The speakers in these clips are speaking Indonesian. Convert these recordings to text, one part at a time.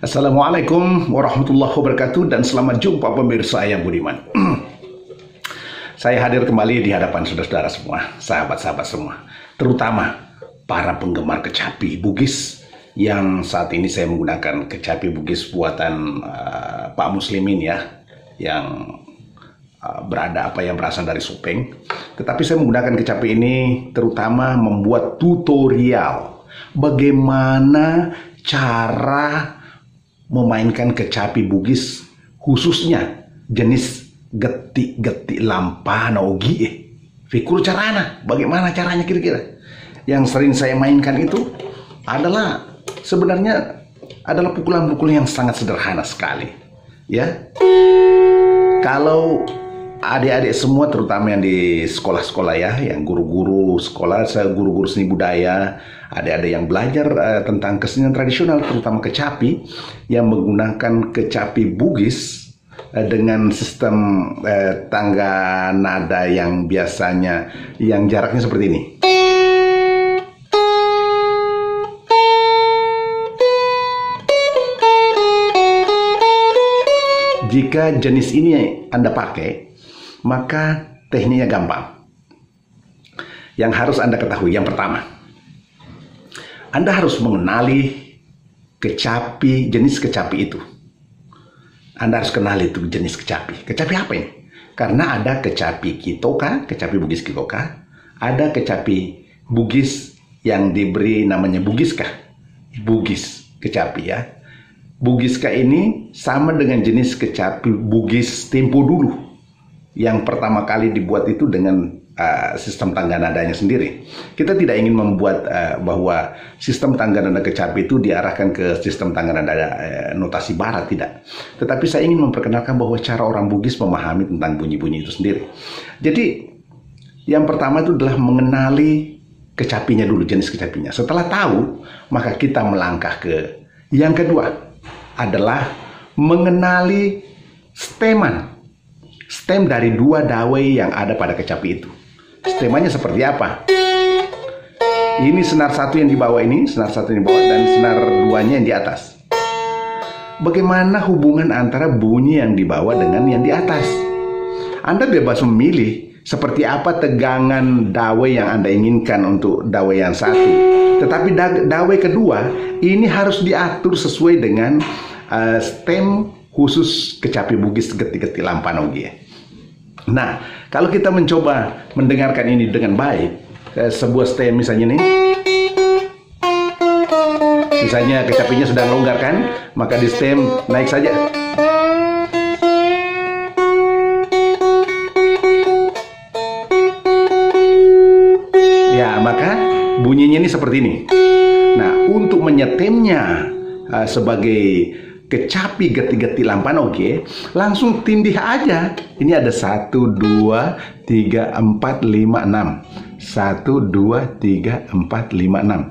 Assalamualaikum warahmatullahi wabarakatuh dan selamat jumpa pemirsa yang budiman. Saya hadir kembali di hadapan saudara-saudara semua, sahabat-sahabat semua, terutama para penggemar kecapi Bugis yang saat ini saya menggunakan kecapi Bugis buatan Pak Muslimin ya, yang berasal dari Sopeng. Tetapi saya menggunakan kecapi ini terutama membuat tutorial bagaimana cara memainkan kecapi Bugis, khususnya jenis geti-geti lampana ogi. Fikur carana, bagaimana caranya kira-kira? Yang sering saya mainkan itu adalah sebenarnya adalah pukulan-pukulan yang sangat sederhana sekali. Ya, kalau adik-adik semua terutama yang di sekolah-sekolah ya, yang guru-guru sekolah, saya guru-guru seni budaya, ada yang belajar tentang kesenian tradisional terutama kecapi yang menggunakan kecapi Bugis dengan sistem tangga nada yang biasanya yang jaraknya seperti ini. Jika jenis ini Anda pakai, maka tekniknya gampang. Yang harus Anda ketahui, yang pertama, Anda harus mengenali kecapi, jenis kecapi itu. Anda harus kenali itu jenis kecapi. Kecapi apa ini? Karena ada kecapi kitoka, kecapi Bugis kitoka, ada kecapi Bugis yang diberi namanya Bugiska. Bugis kecapi ya. Bugiska ini sama dengan jenis kecapi Bugis tempo dulu, yang pertama kali dibuat itu dengan sistem tangga nadanya sendiri. Kita tidak ingin membuat bahwa sistem tangga nada kecapi itu diarahkan ke sistem tangga nada notasi barat, tidak. Tetapi saya ingin memperkenalkan bahwa cara orang Bugis memahami tentang bunyi-bunyi itu sendiri. Jadi yang pertama itu adalah mengenali kecapinya dulu, jenis kecapinya. Setelah tahu, maka kita melangkah ke yang kedua adalah mengenali steman. Stem dari dua dawai yang ada pada kecapi itu. Stemanya seperti apa? Ini senar satu yang di bawah ini, senar satu yang di bawah, dan senar duanya yang di atas. Bagaimana hubungan antara bunyi yang di bawah dengan yang di atas? Anda bebas memilih seperti apa tegangan dawai yang Anda inginkan untuk dawai yang satu. Tetapi dawai kedua ini harus diatur sesuai dengan stem khusus kecapi Bugis geti-geti lampana ogi. Nah, kalau kita mencoba mendengarkan ini dengan baik, sebuah stem misalnya nih, misalnya kecapinya sedang longgar kan, maka di stem naik saja. Ya, maka bunyinya ini seperti ini. Nah, untuk menyetemnya sebagai kecapi geti-geti lampana oke, langsung tindih aja. Ini ada 1, 2, 3, 4, 5, 6. 1, 2, 3, 4, 5, 6.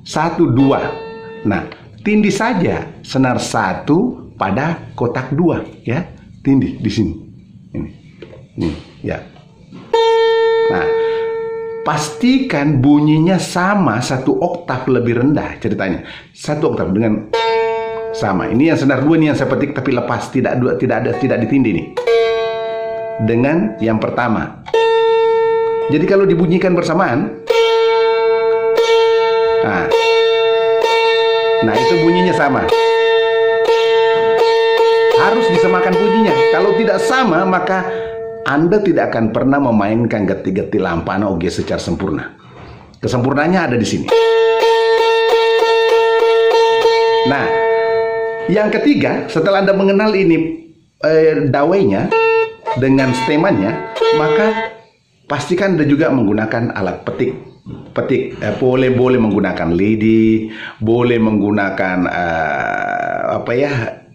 1, 2. Nah, tindih saja senar 1 pada kotak 2 ya. Tindih di sini. Ini ya. Nah, pastikan bunyinya sama 1 oktav lebih rendah ceritanya. 1 oktav dengan sama. Ini yang senar 2 ini yang saya petik tapi lepas, tidak ditindih nih. Dengan yang pertama. Jadi kalau dibunyikan bersamaan, nah itu bunyinya sama. Harus disamakan bunyinya. Kalau tidak sama, maka Anda tidak akan pernah memainkan geti-geti lampana oge secara sempurna. Kesempurnaannya ada di sini. Nah, yang ketiga, setelah Anda mengenal ini dawainya dengan stemannya, maka pastikan Anda juga menggunakan alat petik. Boleh menggunakan lidi, boleh menggunakan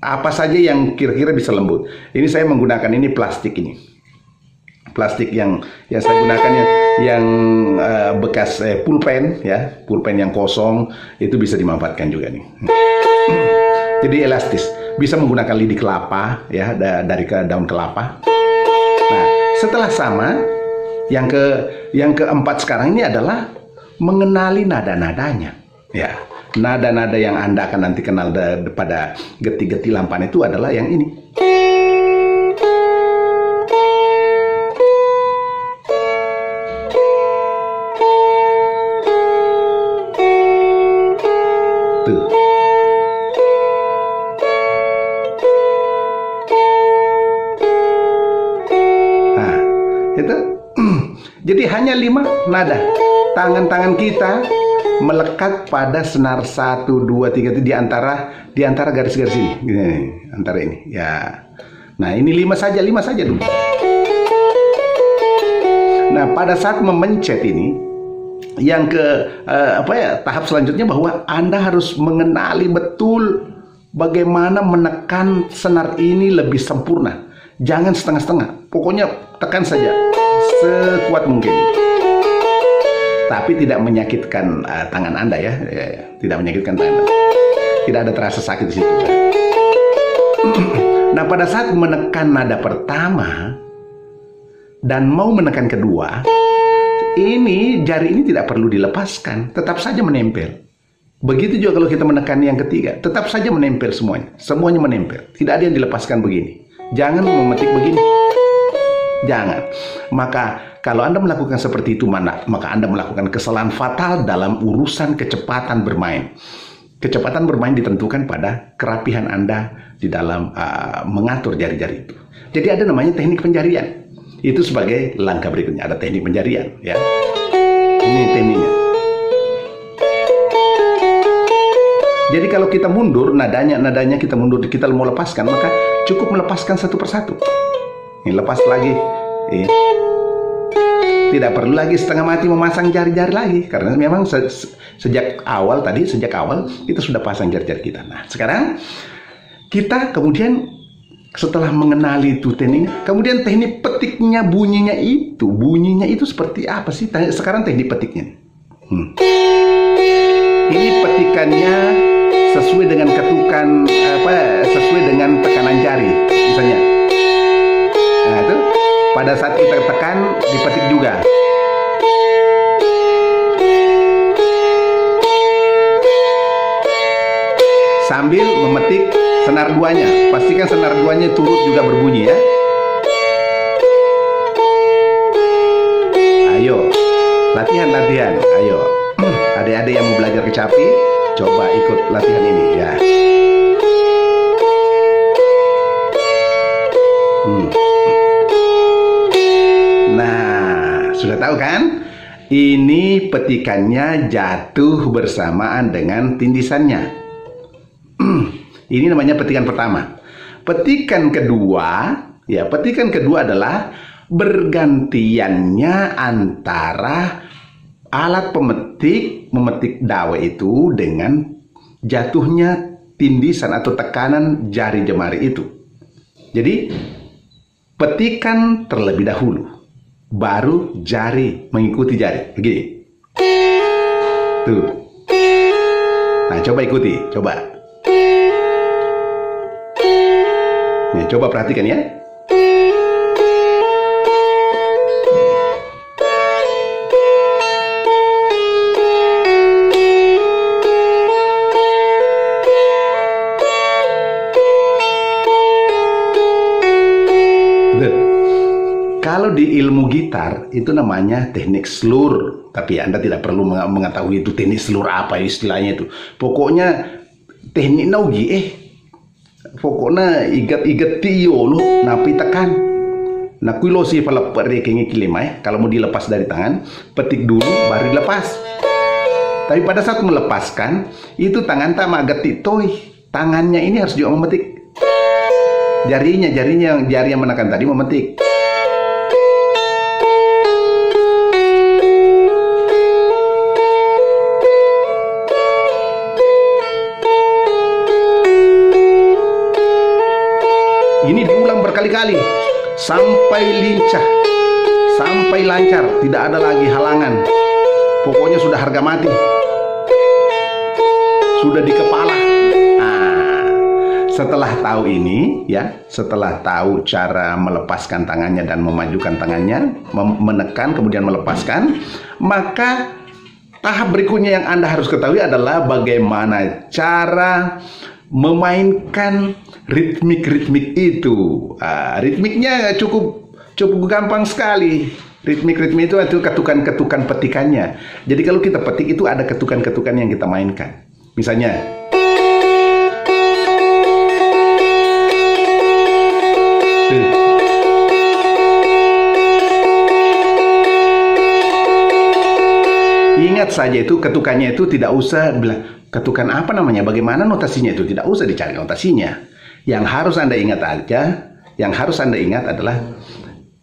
apa saja yang kira-kira bisa lembut. Ini saya menggunakan ini plastik ini. Plastik yang saya gunakan yang bekas pulpen ya, pulpen yang kosong itu bisa dimanfaatkan juga nih. Jadi elastis, bisa menggunakan lidi kelapa ya, dari daun kelapa. Nah, setelah sama, yang keempat sekarang ini adalah mengenali nada-nadanya. Ya, nada-nada yang Anda akan nanti kenal pada geti-geti lampan itu adalah yang ini. Tuh. Nah, itu. Jadi hanya 5 nada. Tangan-tangan kita melekat pada senar 1, 2, 3 itu di antara garis-garis ini. Gini, antara ini. Ya. Nah, ini 5 saja dulu. Nah, pada saat memencet ini yang tahap selanjutnya bahwa Anda harus mengenali betul bagaimana menekan senar ini lebih sempurna. Jangan setengah-setengah. Pokoknya tekan saja sekuat mungkin. Tapi tidak menyakitkan tangan Anda ya. Tidak menyakitkan tangan Anda. Tidak ada terasa sakit di situ. Nah, pada saat menekan nada pertama dan mau menekan kedua, ini jari ini tidak perlu dilepaskan, tetap saja menempel. Begitu juga kalau kita menekan yang ketiga, tetap saja menempel semuanya. Semuanya menempel. Tidak ada yang dilepaskan begini. Jangan memetik begini. Jangan. Maka kalau Anda melakukan seperti itu, maka Anda melakukan kesalahan fatal dalam urusan kecepatan bermain. Kecepatan bermain ditentukan pada kerapihan Anda di dalam mengatur jari-jari itu. Jadi ada namanya teknik penjarian. Itu sebagai langkah berikutnya. Ada teknik penjarian, ya. Ini tekniknya. Jadi kalau kita mundur, nadanya kita mundur, kita mau lepaskan, maka cukup melepaskan satu persatu. Ini lepas lagi. Tidak perlu lagi setengah mati memasang jari-jari lagi, karena memang sejak awal kita sudah pasang jari-jari kita. Nah, sekarang kita kemudian setelah mengenali itu teknik, kemudian teknik petiknya, bunyinya itu seperti apa sih? Sekarang teknik petiknya. Ini petikannya sesuai dengan ketukan sesuai dengan tekanan jari, misalnya. Nah, itu pada saat kita tekan dipetik juga. Sambil memetik senar 2-nya. Pastikan senar 2-nya turut juga berbunyi ya. Ayo, latihan. Ayo, adik-adik yang mau belajar kecapi, coba ikut latihan ini ya. Nah, sudah tahu kan? Ini petikannya jatuh bersamaan dengan tindisannya. Ini namanya petikan pertama. Petikan kedua adalah bergantiannya antara alat memetik dawe itu dengan jatuhnya tindisan atau tekanan jari jemari itu. Jadi petikan terlebih dahulu, baru jari mengikuti jari. Begini. Tuh. Nah, coba ikuti, coba. Nih, coba perhatikan ya. Kalau di ilmu gitar itu namanya teknik slur, tapi Anda tidak perlu mengetahui itu teknik slur apa istilahnya itu. Pokoknya teknik naugi pokoknya igat tiyo lo napi tekan. Nah kuilo si pala rekengi kilimai, kalau mau dilepas dari tangan, petik dulu baru dilepas. Tapi pada saat melepaskan, itu tangan tak magati toy. Tangannya ini harus juga memetik. Jari yang menekan tadi memetik. Ini diulang berkali-kali sampai lincah, sampai lancar, tidak ada lagi halangan. Pokoknya sudah harga mati, sudah di kepala. Nah, setelah tahu ini, ya, setelah tahu cara melepaskan tangannya dan memajukan tangannya, menekan kemudian melepaskan, maka tahap berikutnya yang Anda harus ketahui adalah bagaimana cara memainkan ritmik-ritmik itu. Ritmiknya cukup gampang sekali. Ritmik-ritmik itu ketukan-ketukan petikannya. Jadi kalau kita petik itu ada ketukan-ketukan yang kita mainkan. Misalnya, ingat saja itu ketukannya itu tidak usah bilang ketukan apa namanya, bagaimana notasinya itu, tidak usah dicari notasinya. Yang harus Anda ingat aja, yang harus Anda ingat adalah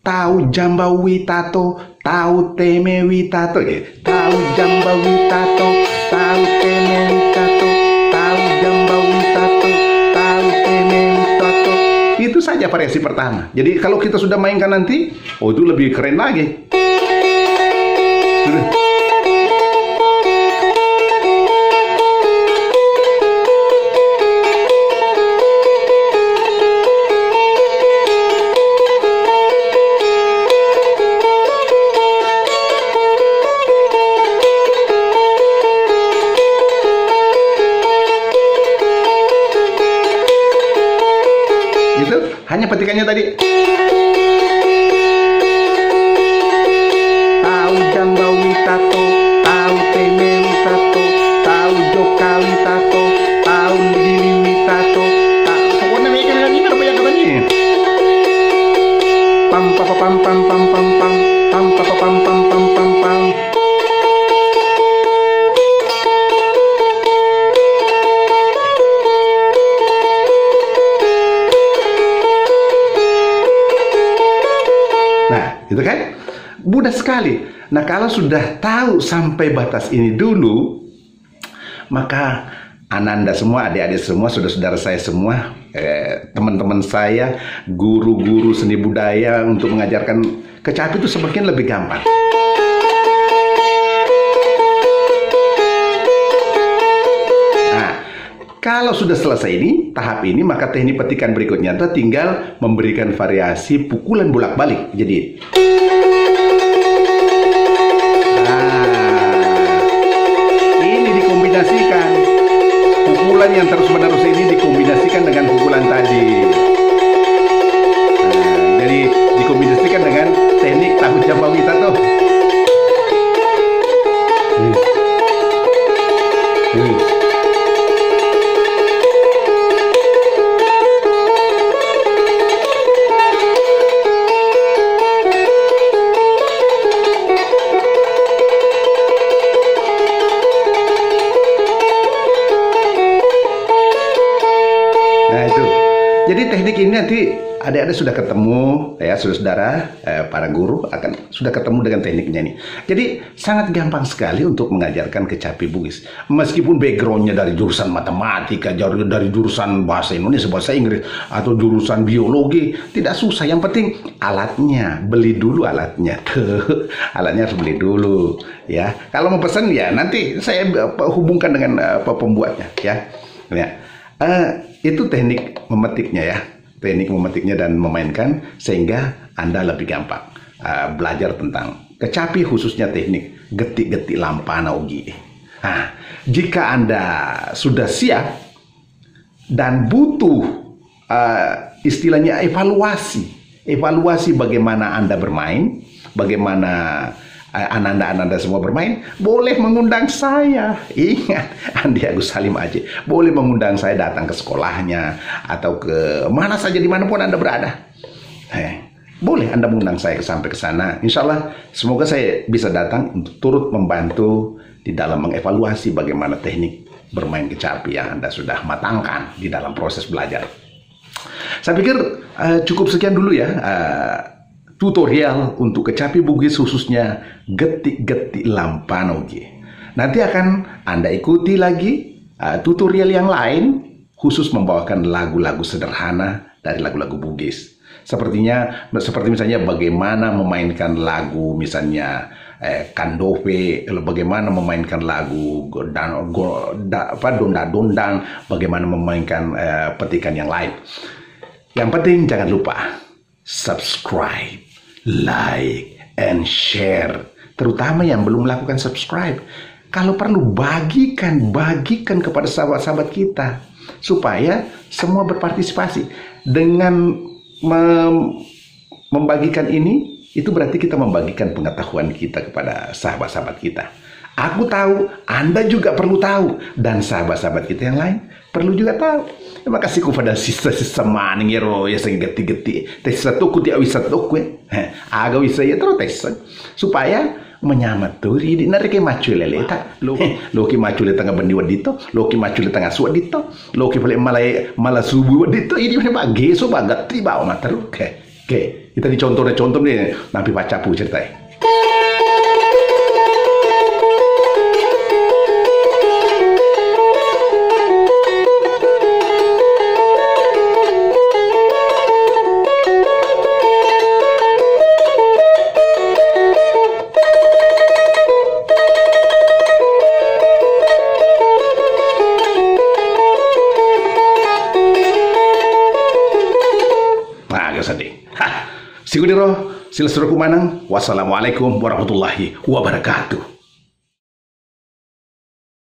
tahu jamba witato, tahu teme witato, tahu jamba witato, tahu teme witato, tahu jamba witato, tahu teme witato. Itu saja variasi pertama. Jadi kalau kita sudah mainkan nanti, oh itu lebih keren lagi. Hanya petikannya tadi. Tahu jamba witato, tahu teme witato, tahu joka witato, tahu lili witato. Pokoknya mereka lagi apa yang katanya? Pam pam pam pam pam pam pam pam pam pam pam pam pam pam. Gitu kan? Mudah sekali. Nah, kalau sudah tahu sampai batas ini dulu, maka Ananda semua, adik-adik semua, saudara-saudara saya semua, teman-teman saya, guru-guru seni budaya untuk mengajarkan kecapi itu semakin lebih gampang. Kalau sudah selesai ini, tahap ini, maka teknik petikan berikutnya itu tinggal memberikan variasi pukulan bolak-balik. Jadi, ini dikombinasikan. Pukulan yang terus-menerus ini dikombinasikan dengan pukulan tadi. Jadi, dikombinasikan dengan teknik tahu jamba witato. Jadi teknik ini nanti adik-adik sudah ketemu, ya saudara-saudara, para guru akan sudah ketemu dengan tekniknya ini. Jadi sangat gampang sekali untuk mengajarkan kecapi Bugis. Meskipun backgroundnya dari jurusan matematika, dari jurusan bahasa Indonesia, bahasa Inggris, atau jurusan biologi, tidak susah. Yang penting alatnya, beli dulu alatnya. Alatnya harus beli dulu, ya. Kalau mau pesan ya nanti saya hubungkan dengan pembuatnya, ya. Itu teknik memetiknya ya, teknik memetiknya dan memainkan sehingga Anda lebih gampang belajar tentang kecapi, khususnya teknik getik-getik lampana ugi. Nah, jika Anda sudah siap dan butuh istilahnya evaluasi bagaimana Anda bermain, bagaimana Ananda semua bermain, boleh mengundang saya. Ingat, Andi Agus Salim Aji. Boleh mengundang saya datang ke sekolahnya atau ke mana saja dimanapun Anda berada. Boleh Anda mengundang saya sampai ke sana. Insya Allah, semoga saya bisa datang untuk turut membantu di dalam mengevaluasi bagaimana teknik bermain kecapi yang Anda sudah matangkan di dalam proses belajar. Saya pikir cukup sekian dulu ya. Tutorial untuk kecapi Bugis, khususnya getik-getik lampana ugi. Nanti akan Anda ikuti lagi tutorial yang lain khusus membawakan lagu-lagu sederhana dari lagu-lagu Bugis. Seperti misalnya bagaimana memainkan lagu misalnya Kandove, bagaimana memainkan lagu dondang-dondang, bagaimana memainkan petikan yang lain. Yang penting jangan lupa subscribe, like, and share. Terutama yang belum melakukan subscribe. Kalau perlu bagikan kepada sahabat-sahabat kita supaya semua berpartisipasi. Dengan membagikan ini, itu berarti kita membagikan pengetahuan kita kepada sahabat-sahabat kita. Aku tahu, Anda juga perlu tahu, dan sahabat-sahabat kita yang lain perlu juga tahu. Terima kasih kepada sisa-sisa maning ya sing geti-geti. Tes satu ku dia bisa tuku. Aga bisa ya terus tes supaya menyamat tuh di narike macule leta. Loki macule tengah bendi wadito, loki macule tengah suwadito, loki boleh malah subuh wadito. Ini mana bagi so bagat tiba mater. Oke, kita dicontoh nih nanti baca pu ceritanya. Sigudiro, sila suruh kumanang. Wassalamualaikum warahmatullahi wabarakatuh.